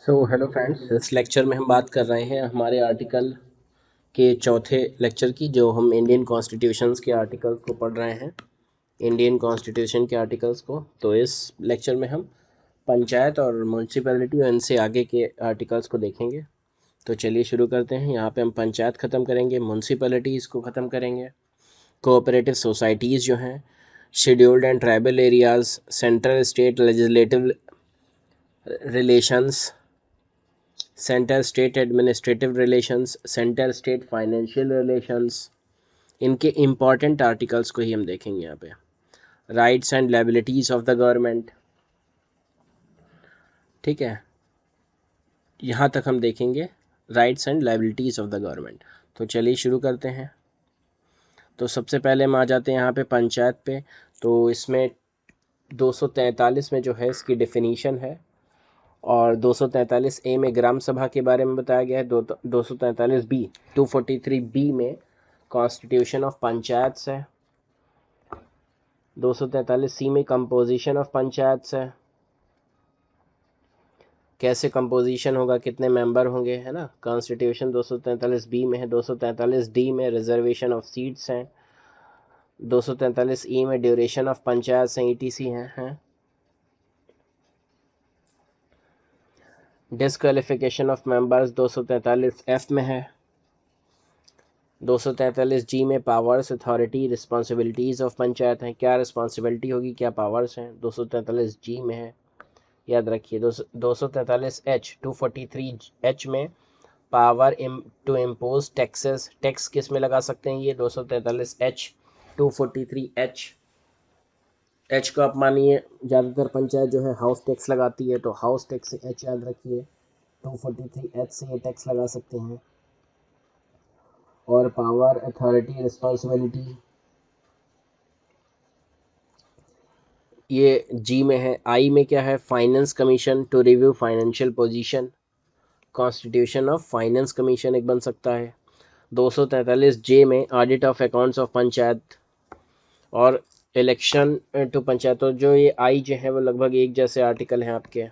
Hello friends, इस lecture में हम बात कर रहे हैं हमारे आर्टिकल के चौथे लेक्चर की, जो हम इंडियन कॉन्स्टिट्यूशंस के आर्टिकल्स को पढ़ रहे हैं। इंडियन कॉन्स्टिट्यूशन के आर्टिकल्स को तो इस लेक्चर में हम पंचायत और म्यूनसिपैलिटी और इनसे आगे के आर्टिकल्स को देखेंगे। तो चलिए शुरू करते हैं। यहाँ पे हम पंचायत ख़त्म करेंगे, म्यूनसिपैलिटीज़ को ख़त्म करेंगे, कोऑपरेटिव सोसाइटीज़ जो हैं, scheduled and tribal areas, central state legislative relations, centre state administrative relations, centre state financial relations, इनके इम्पॉर्टेंट आर्टिकल्स को ही हम देखेंगे यहाँ पे। Rights and liabilities of the government, ठीक है, यहाँ तक हम देखेंगे rights and liabilities of the government. तो चलिए शुरू करते हैं। तो सबसे पहले हम आ जाते हैं यहाँ पे पंचायत पे। तो इसमें 243 में जो है इसकी डेफिनीशन है, और 243 ए में ग्राम सभा के बारे में बताया गया है। 243 बी 243 बी में कॉन्स्टिट्यूशन ऑफ पंचायत्स है। 243 सी में कंपोजिशन ऑफ पंचायत्स है, कैसे कंपोजिशन होगा, कितने मेंबर होंगे, है ना। कॉन्स्टिट्यूशन 243 बी में है। 243 डी में रिजर्वेशन ऑफ सीट्स हैं। 243 ई में ड्यूरेशन ऑफ पंचायत हैं, ईटीसी हैं। डिस्क्वालिफिकेशन ऑफ मेंबर्स 243 एफ में है। 243 जी में powers, authority, responsibilities of panchayat हैं, क्या रिस्पॉन्सिबिलिटी होगी, क्या पावर्स हैं, 243 जी में है, याद रखिए। 243 एच 243 एच में power to impose taxes, tax किस में लगा सकते हैं, ये 243 एच 243 एच। एच को आप मानिए, ज़्यादातर पंचायत जो है हाउस टैक्स लगाती है, तो हाउस टैक्स से एच याद रखिए। 243 एच से ये टैक्स लगा सकते हैं। और पावर, अथॉरिटी, रिस्पॉन्सिबिलिटी ये जी में है। आई में क्या है, finance commission to review financial position, constitution of finance commission एक बन सकता है। 243 जे में audit of accounts of panchayat और इलेक्शन टू पंचायत। तो जो ये आई जो है वो लगभग एक जैसे आर्टिकल हैं आपके।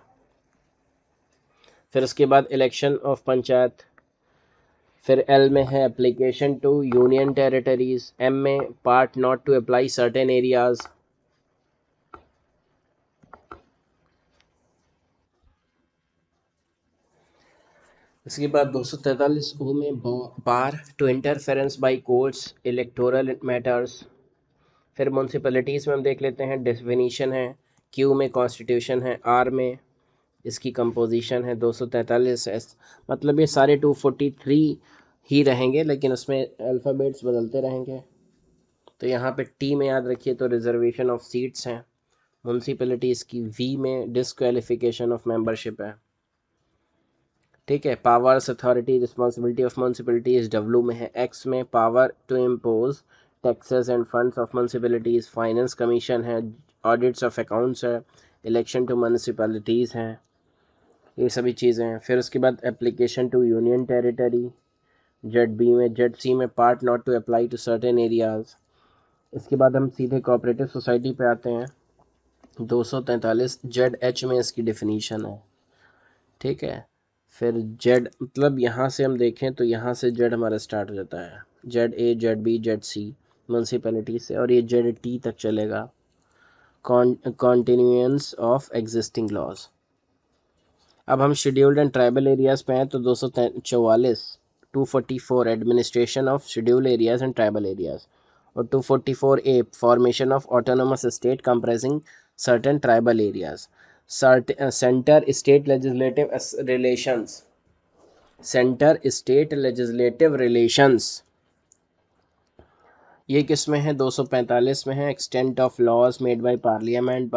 फिर उसके बाद इलेक्शन ऑफ पंचायत। फिर एल में है application to union territories. M में part not to apply certain areas. इसके बाद 243 ओ में bar to interference by courts electoral matters. फिर म्यूनसिपैलिटीज़ में हम देख लेते हैं, डेफिनीशन है। क्यू में कॉन्स्टिट्यूशन है। आर में इसकी कंपोजिशन है। 243 एस, मतलब ये सारे 243 ही रहेंगे, लेकिन उसमें अल्फ़ाबेट्स बदलते रहेंगे। तो यहाँ पे टी में याद रखिए तो रिजर्वेशन ऑफ सीट्स हैं। म्यूनसिपैलिटीज़ की वी में डिसक्वालिफिकेशन ऑफ मेंबरशिप है, ठीक है। Powers, authority, responsibility of municipalities W में है। एक्स में power to impose taxes and funds of municipalities, finance commission है, ऑडिट्स ऑफ अकाउंट्स है, इलेक्शन टू म्यूनसिपैलिटीज़ हैं, ये सभी चीज़ें हैं। फिर उसके बाद application to union territory Z B में। जेड सी में part not to apply to certain areas. इसके बाद हम सीधे कोऑपरेटिव सोसाइटी पे आते हैं। 243 जेड एच में इसकी डेफिनीशन है, ठीक है। फिर जेड, मतलब यहाँ से हम देखें तो यहाँ से जेड हमारा स्टार्ट हो जाता है, Z A, Z B, Z C municipality से, और ये जेड टी तक चलेगा, कॉन्टिन्यूएंस ऑफ एग्जिस्टिंग लॉज। अब हम शेड्यूल्ड एंड ट्राइबल एरियाज़ पे हैं। तो 244 244 administration of scheduled areas and tribal areas, और 244 A formation of autonomous state comprising certain tribal areas. Centre state legislative relations, centre state legislative relations ये किस में है, 245 में है। Extent of laws made by parliament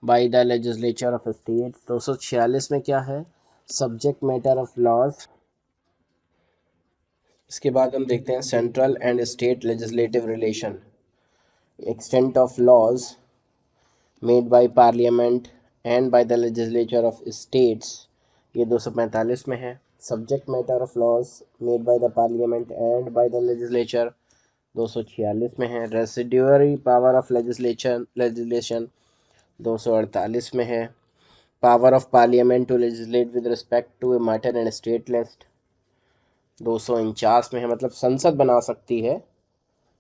by the legislature of state. 246 में क्या है, सब्जेक्ट मैटर ऑफ लॉज। इसके बाद हम देखते हैं central and state legislative relation, extent of laws made by parliament and by the legislature of states, ये 245 में है। Subject matter of laws made by the parliament and by the legislature 246 में है। रेसिड्यूअरी पावर ऑफ लेजिस्लेशन 248 में है। Power of parliament to legislate with respect to a matter in state list 249 में है, मतलब संसद बना सकती है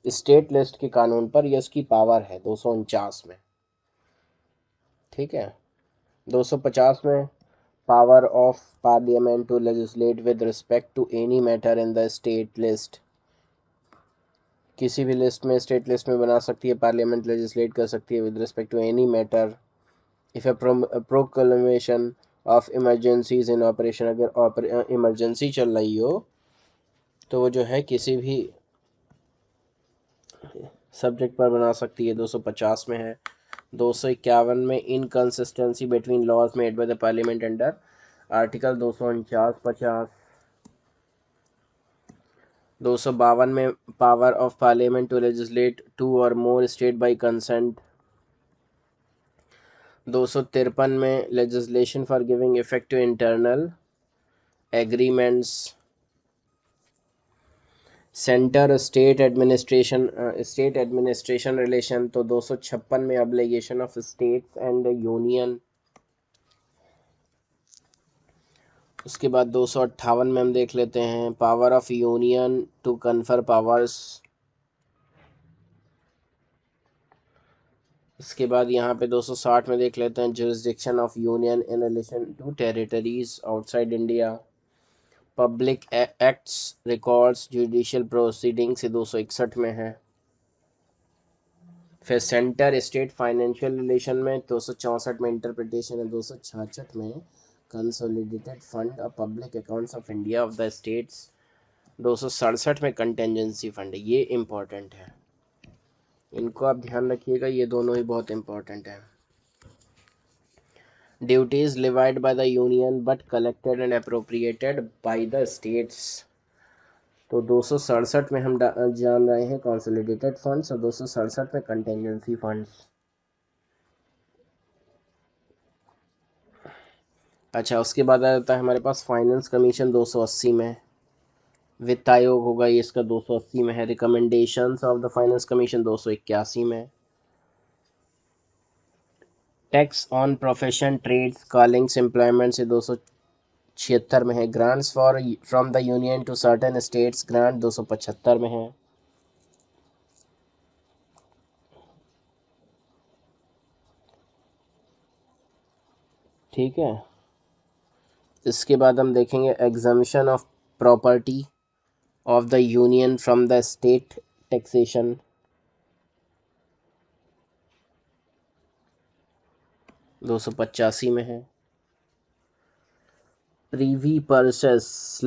स्टेट लिस्ट के कानून पर, यह उसकी पावर है 249 में। ठीक है। 250 में power of parliament to legislate with respect to any matter in the state list, किसी भी लिस्ट में, स्टेट लिस्ट में बना सकती है पार्लियामेंट, लेजिस्लेट कर सकती है with respect to any matter if a proclamation of emergencies in operation, अगर इमरजेंसी चल रही हो तो वो जो है किसी भी सब्जेक्ट पर बना सकती है, 250 में है। 251 में inconsistency between laws made by the parliament under article 249-50। 252 में power of parliament to legislate two और मोर स्टेट बाय कंसेंट। 253 में legislation for giving effect to internal agreements. Centre state administration relation, तो 256 में obligation of states and union. उसके बाद 258 में हम देख लेते हैं power of union to confer powers. इसके बाद यहाँ पे 260 में देख लेते हैं jurisdiction of union in relation to territories outside India. Public acts records judicial proceeding से 261 में है। फिर सेंटर स्टेट फाइनेंशियल रिलेशन में 264 में इंटरप्रिटेशन है। 266 में consolidated fund of public accounts of India of the states. 267 में कंटेंजेंसी फंड, ये इम्पोर्टेंट है, इनको आप ध्यान रखिएगा, ये दोनों ही बहुत इम्पोर्टेंट है। Duties levied by the union but collected and appropriated by the states, तो 267 में हम जान रहे हैं कंसोलिडेटेड फंड्स, और 267 में कंटेंजेंसी फंड्स। अच्छा, उसके बाद आ जाता है हमारे पास फाइनेंस कमीशन 280 में। वित्त आयोग होगा ये, इसका 280 में है। Recommendations of the finance commission 281 में। Tax on profession trades callings employment से 276 में है। Grants for from the union to certain states grant 275 में है। ठीक है। इसके बाद हम देखेंगे exemption of property of the union from the state taxation, 285 में है। Privy purses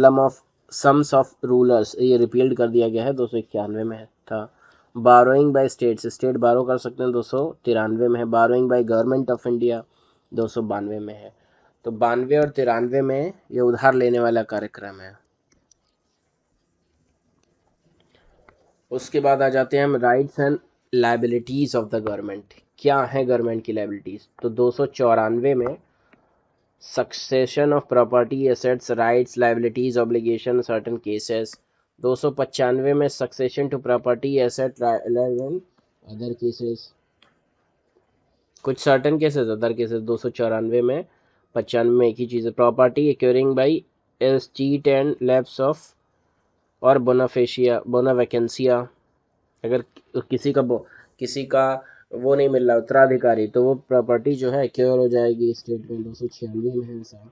sums of rulers, ये रिपील्ड कर दिया गया है, 291 में था। बारोइंग बाय स्टेट्स, स्टेट बारो कर सकते हैं, 293 में है। Burrowing by government of India 292 में है। तो 92 और 93 में ये उधार लेने वाला कार्यक्रम है। उसके बाद आ जाते हैं हम rights and liabilities of the government, क्या है गवर्नमेंट की लाइबिलिटीज, तो 294 में succession of property assets rights liabilities obligation certain cases. 295 में succession to property asset other cases, कुछ सर्टन केसेस अदर केसेस। 294 में 95 में एक ही चीज़ है, property accruing by escheat and lapse of और बोना वैकेंसिया, अगर किसी का वो नहीं मिल रहा उत्तराधिकारी, तो वो प्रॉपर्टी जो है एक्योर हो जाएगी स्टेट में, 296 में है ऐसा।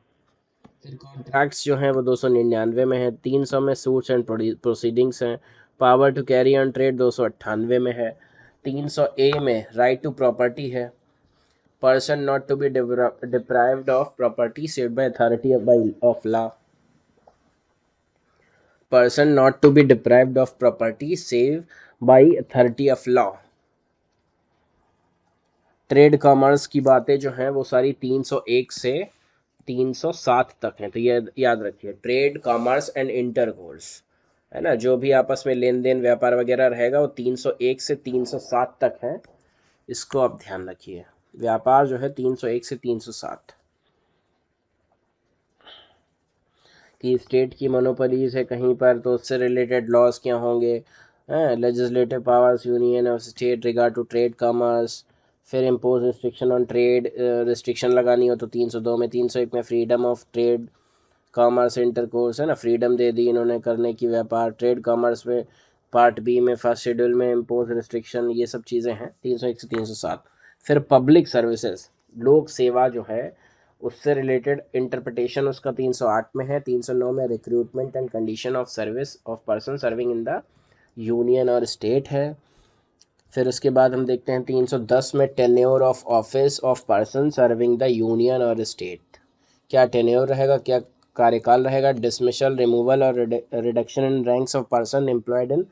फिर कॉन्ट्रैक्ट्स जो हैं वो 299 में है। 300 में सूट्स एंड प्रोसीडिंग्स हैं। Power to carry on trade 298 में है। 300 ए में राइट टू प्रॉपर्टी है। Person not to be deprived of property saved by authority of law, person not to be deprived of property save by authority of law. Trade commerce की बातें जो हैं वो सारी 301 से 307 तक हैं, तो ये याद रखिए, ट्रेड कॉमर्स एंड इंटरकोर्स है ना, जो भी आपस में लेन देन व्यापार वगैरह रहेगा वो 301 से 307 तक है, इसको आप ध्यान रखिए। व्यापार जो है 301 से 307, कि स्टेट की मोनोपोलीज है कहीं पर तो उससे रिलेटेड लॉज क्या होंगे, legislative powers union of state regard to trade commerce, फिर impose restriction on trade, restriction लगानी हो तो 302 में, 301 में freedom of trade commerce intercourse है ना, फ्रीडम दे दी इन्होंने करने की व्यापार, ट्रेड कॉमर्स में पार्ट बी में फर्स्ट शेड्यूल में इम्पोज रिस्ट्रिक्शन, ये सब चीज़ें हैं 301 से 307। फिर पब्लिक सर्विसेज, लोक सेवा जो है उससे रिलेटेड इंटरप्रिटेशन उसका 308 में है। 309 में recruitment and condition of service of person serving in the union और स्टेट है। फिर उसके बाद हम देखते हैं 310 में tenure of office of person serving the union और स्टेट, क्या टेन्योर रहेगा, क्या कार्यकाल रहेगा, डिसमिशल, रिमूवल और reduction in ranks of person employed in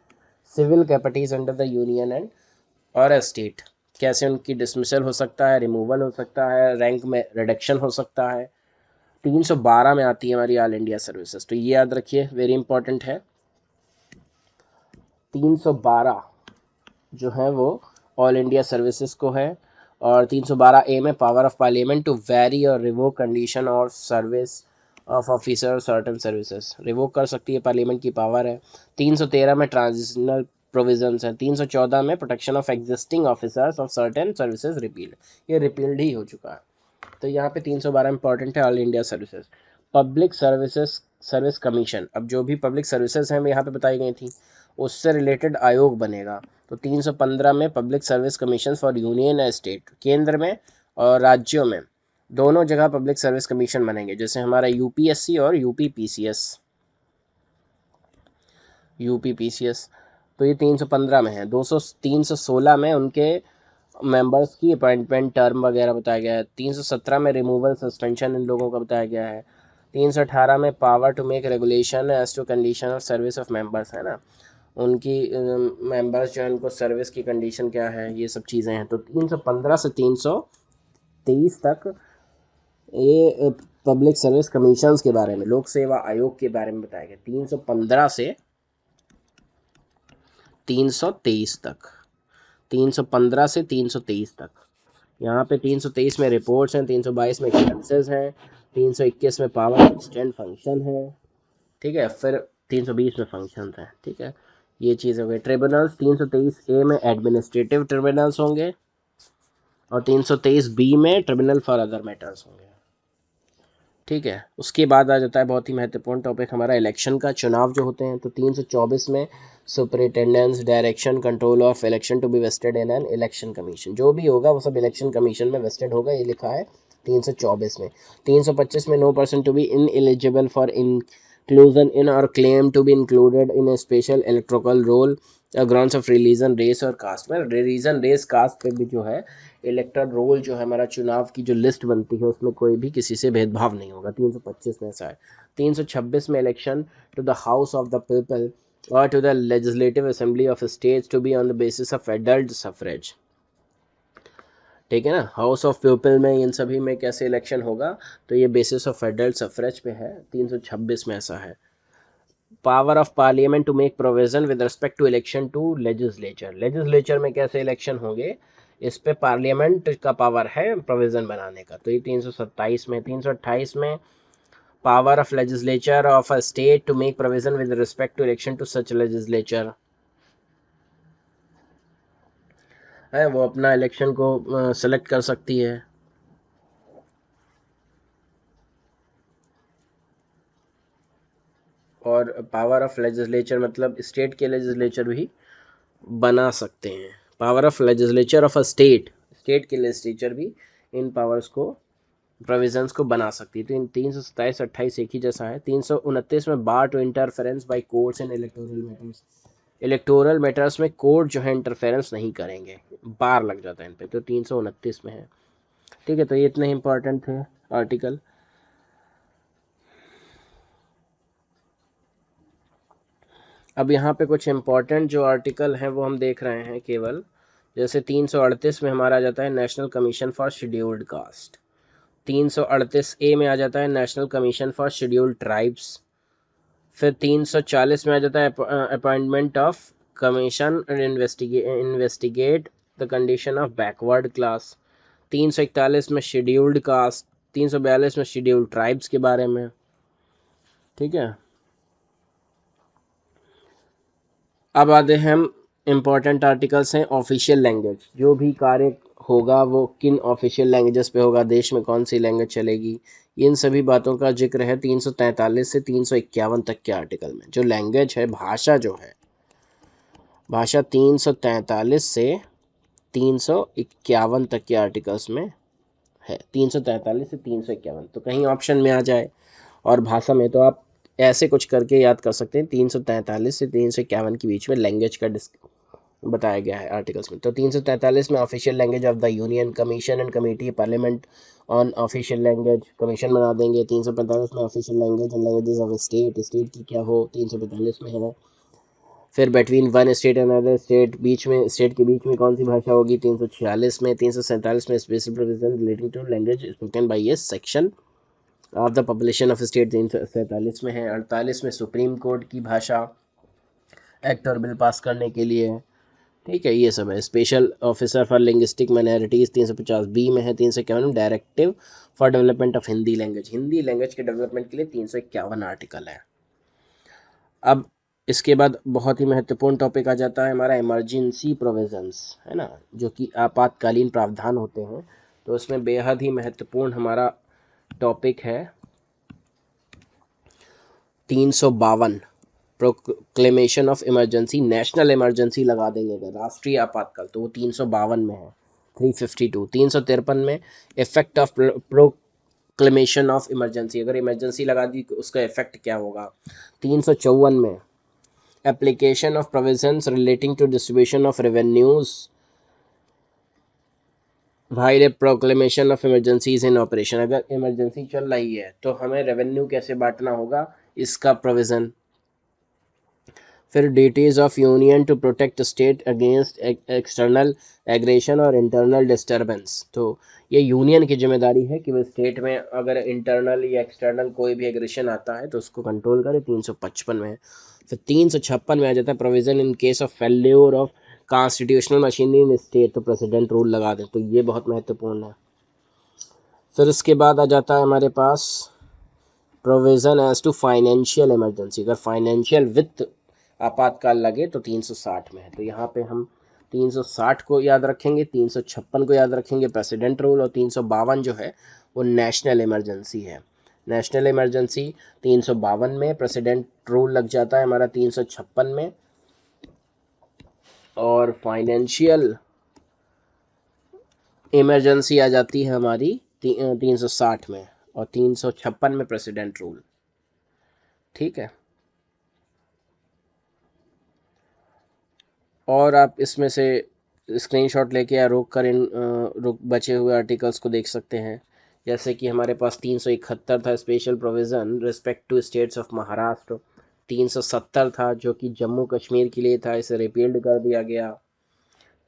civil capacities under the union and और स्टेट, कैसे उनकी डिसमिसल हो सकता है, रिमूवल हो सकता है, रैंक में रिडक्शन हो सकता है। 312 में आती है हमारी ऑल इंडिया सर्विसेज, तो ये याद रखिए, वेरी इंपॉर्टेंट है। 312 जो है वो ऑल इंडिया सर्विसेज को है। और 312 ए में power of parliament to vary और रिवोक कंडीशन और service of officer certain services, revoke कर सकती है, पार्लियामेंट की पावर है। 313 में ट्रांजिशनल प्रोविजंस हैं। 314 में protection of existing officers of certain services repealed, ये रिपील्ड ही हो चुका है। तो यहाँ पे 312 इंपॉर्टेंट है, all India services. Public services service commission, अब जो भी पब्लिक सर्विसेज हैं यहाँ पे बताई गई थी उससे रिलेटेड आयोग बनेगा। तो 315 में public service commission for union and state, केंद्र में और राज्यों में दोनों जगह पब्लिक सर्विस कमीशन बनेंगे, जैसे हमारा यूपीएससी और यूपीपीसीएस। तो ये 315 में है। 316 में उनके मेंबर्स की अपॉइंटमेंट टर्म वगैरह बताया गया है। 317 में रिमूवल सस्पेंशन इन लोगों का बताया गया है। 318 में power to make regulation as to condition of service of members है ना, उनकी मेंबर्स जो है उनको सर्विस की कंडीशन क्या है, ये सब चीज़ें हैं। तो 315 से 323 तक ये पब्लिक सर्विस कमीशंस के बारे में, लोक सेवा आयोग के बारे में बताया गया। 315 से 323 तक, 315 से 323 तक। यहाँ पे 323 में रिपोर्ट्स हैं, 322 में एक्सपेंसेस हैं, 321 में पावर एक्सटेंड फंक्शन है, ठीक है। फिर 320 में फंक्शंस हैं, ठीक है। ये चीज़ हो गई। ट्रिब्यूनल्स 323 ए में एडमिनिस्ट्रेटिव ट्रिब्यूनल्स होंगे और 323 बी में ट्रिब्यूनल फॉर अदर मैटर्स होंगे, ठीक है। उसके बाद आ जाता है बहुत ही महत्वपूर्ण टॉपिक हमारा इलेक्शन का, चुनाव जो होते हैं। तो 324 में superintendence direction control of election to be vested in an election commission, जो भी होगा वो सब इलेक्शन कमीशन में वेस्टेड होगा, ये लिखा है 324 में। 325 में no person to be in eligible for inclusion in or claim to be included in a special electoral roll grounds of religion race or caste में, रीजन रेस कास्ट पे भी जो है इलेक्टोरल रोल जो है हमारा चुनाव की जो लिस्ट बनती है उसमें कोई भी किसी से भेदभाव नहीं होगा। 325 में ऐसा है। 326 में election to the house of the people or to the legislative assembly of states to be on the basis of adult suffrage, ठीक है ना। हाउस ऑफ पीपल में इन सभी में कैसे इलेक्शन होगा, तो ये बेसिस ऑफ एडल्ट सफरेज पे है। 326 में ऐसा है। Power of parliament to make provision with respect to election to legislature, legislature में कैसे इलेक्शन होंगे इस पे पार्लियामेंट का पावर है प्रोविजन बनाने का। तो ये 327 में। 328 में power of legislature of a state to make provision with respect to election to such legislature है, वो अपना इलेक्शन को सेलेक्ट कर सकती है। और पावर ऑफ लेजिस्लेचर मतलब स्टेट के लेजिस्लेचर भी बना सकते हैं। Power of legislature of a state, state के लेजिस्लेचर भी इन पावर्स को प्रोविजंस को बना सकती है। तो इन 327 28 एक ही जैसा है। 329 में bar to interference by courts in electoral matters, electoral matters में कोर्ट जो है इंटरफेरेंस नहीं करेंगे, बार लग जाता है इन पे। तो 329 में है, ठीक है। तो ये इतने इंपॉर्टेंट थे आर्टिकल। अब यहाँ पे कुछ इंपॉर्टेंट जो आर्टिकल हैं वो हम देख रहे हैं केवल, जैसे 338 में हमारा आ जाता है national commission for scheduled caste. 338 ए में आ जाता है national commission for scheduled tribes. फिर 340 में आ जाता है appointment of commission investigate the condition of backward class. 341 में शेड्यूल्ड कास्ट। 342 में शेड्यूल्ड ट्राइब्स के बारे में, ठीक है। अब आते हैं हम इम्पोर्टेंट आर्टिकल्स हैं ऑफिशियल लैंग्वेज, जो भी कार्य होगा वो किन ऑफिशियल लैंग्वेजेस पे होगा, देश में कौन सी लैंग्वेज चलेगी, इन सभी बातों का जिक्र है 343 से 351 तक के आर्टिकल में। जो लैंग्वेज है, भाषा जो है, भाषा 343 से 351 तक के आर्टिकल्स में है। 343 से 351 तो कहीं ऑप्शन में आ जाए, और भाषा में तो आप ऐसे कुछ करके याद कर सकते हैं। 343 से 351 के बीच में लैंग्वेज का बताया गया है आर्टिकल्स में। तो 343 में official language of the union, commission and committee parliament on official language, commission बना देंगे। 345 में official language and languages of state, state की क्या हो, 345 में है। फिर between one state and other state, बीच में स्टेट के बीच में कौन सी भाषा होगी, 346 में। 347 में special provision relating to language spoken by ये section of the population of state, 347 में है। 48 में सुप्रीम कोर्ट की भाषा एक्ट और बिल पास करने के लिए, ठीक है, ये सब है। Special officer for linguistic minorities 350 B में है। 351 में directive for development of Hindi language, Hindi language के डेवलपमेंट के लिए 351 आर्टिकल है। अब इसके बाद बहुत ही महत्वपूर्ण टॉपिक आ जाता है हमारा इमरजेंसी प्रोविजंस, है ना, जो कि आपातकालीन प्रावधान होते हैं। तो उसमें बेहद ही महत्वपूर्ण हमारा टॉपिक है 352, proclamation of emergency, national emergency लगा देंगे अगर, राष्ट्रीय आपातकाल, तो वो 352 में है। 352, 353 में effect of proclamation of emergency, अगर इमरजेंसी लगा दी तो उसका इफेक्ट क्या होगा। 354 में application of provisions relating to distribution of revenues while proclamation of emergencies in operation, अगर इमरजेंसी चल रही है तो हमें रेवेन्यू कैसे बांटना होगा, इसका प्रोविज़न। फिर duties of union to protect state against external aggression और इंटरनल डिस्टर्बेंस, तो ये यूनियन की जिम्मेदारी है कि वो स्टेट में अगर इंटरनल या एक्सटर्नल कोई भी एग्रेशन आता है तो उसको कंट्रोल करे। 355 में है। फिर 356 में आ जाता है provision in case of failure of constitutional machinery in state, तो प्रेसिडेंट रूल लगा दें, तो ये बहुत महत्वपूर्ण है। फिर इसके बाद आ जाता है हमारे पास provision as to financial emergency, अगर फाइनेंशियल वित्त आपातकाल लगे तो 360 में है। तो यहाँ पे हम 360 को याद रखेंगे, 356 को याद रखेंगे प्रेसिडेंट रूल, और 352 जो है वो नेशनल इमरजेंसी है। नेशनल इमरजेंसी 352 में, प्रेसिडेंट रूल लग जाता है हमारा 356 में, और फाइनेंशियल इमरजेंसी आ जाती है हमारी 360 में, और 356 में प्रेसिडेंट रूल, ठीक है। और आप इसमें से स्क्रीनशॉट लेके या रोक कर इन बचे हुए आर्टिकल्स को देख सकते हैं। जैसे कि हमारे पास 371 था, special provision respect to states of Maharashtra. 370 था जो कि जम्मू कश्मीर के लिए था, इसे रिपील्ड कर दिया गया।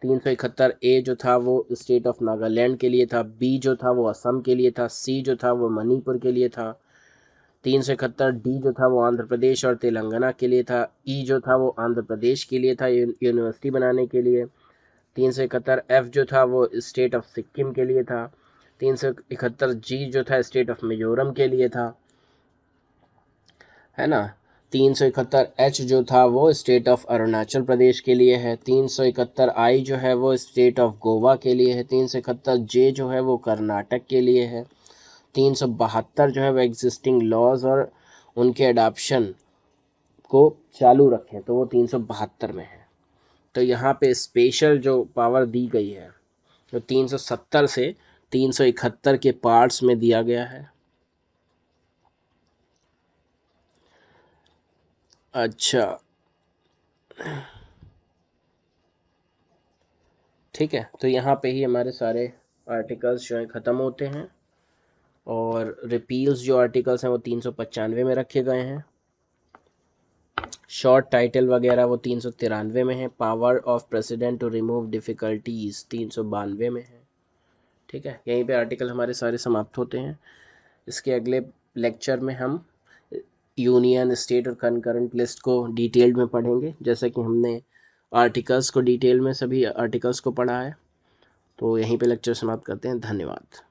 371 ए जो था वो स्टेट ऑफ नागालैंड के लिए था, बी जो था वो असम के लिए था, सी जो था वो मणिपुर के लिए था। 371 डी जो था वो आंध्र प्रदेश और तेलंगाना के लिए था, ई जो था वो आंध्र प्रदेश के लिए था यूनिवर्सिटी बनाने के लिए। 371 एफ जो था वो स्टेट ऑफ सिक्किम के लिए था। 371 जी जो था स्टेट ऑफ मिजोरम के लिए था, है ना। 371 एच जो था वो स्टेट ऑफ अरुणाचल प्रदेश के लिए है। 371 आई जो है वो स्टेट ऑफ गोवा के लिए है। 371 जे जो है वो कर्नाटक के लिए है। 372 जो है वो एग्जिस्टिंग लॉज और उनके अडॉप्शन को चालू रखें, तो वो 372 में है। तो यहाँ पे स्पेशल जो पावर दी गई है तो 370 से 371 के पार्ट्स में दिया गया है। अच्छा, ठीक है, तो यहाँ पे ही हमारे सारे आर्टिकल्स जो हैं ख़त्म होते हैं, और रिपील्स जो आर्टिकल्स हैं वो 395 में रखे गए हैं। शॉर्ट टाइटल वगैरह वो 393 में है। Power of president to remove difficulties 392 में है, ठीक है। यहीं पे आर्टिकल हमारे सारे समाप्त होते हैं। इसके अगले लेक्चर में हम यूनियन, स्टेट और कंकरेंट लिस्ट को डिटेल्ड में पढ़ेंगे, जैसे कि हमने आर्टिकल्स को डिटेल में सभी आर्टिकल्स को पढ़ा है। तो यहीं पे लेक्चर समाप्त करते हैं। धन्यवाद।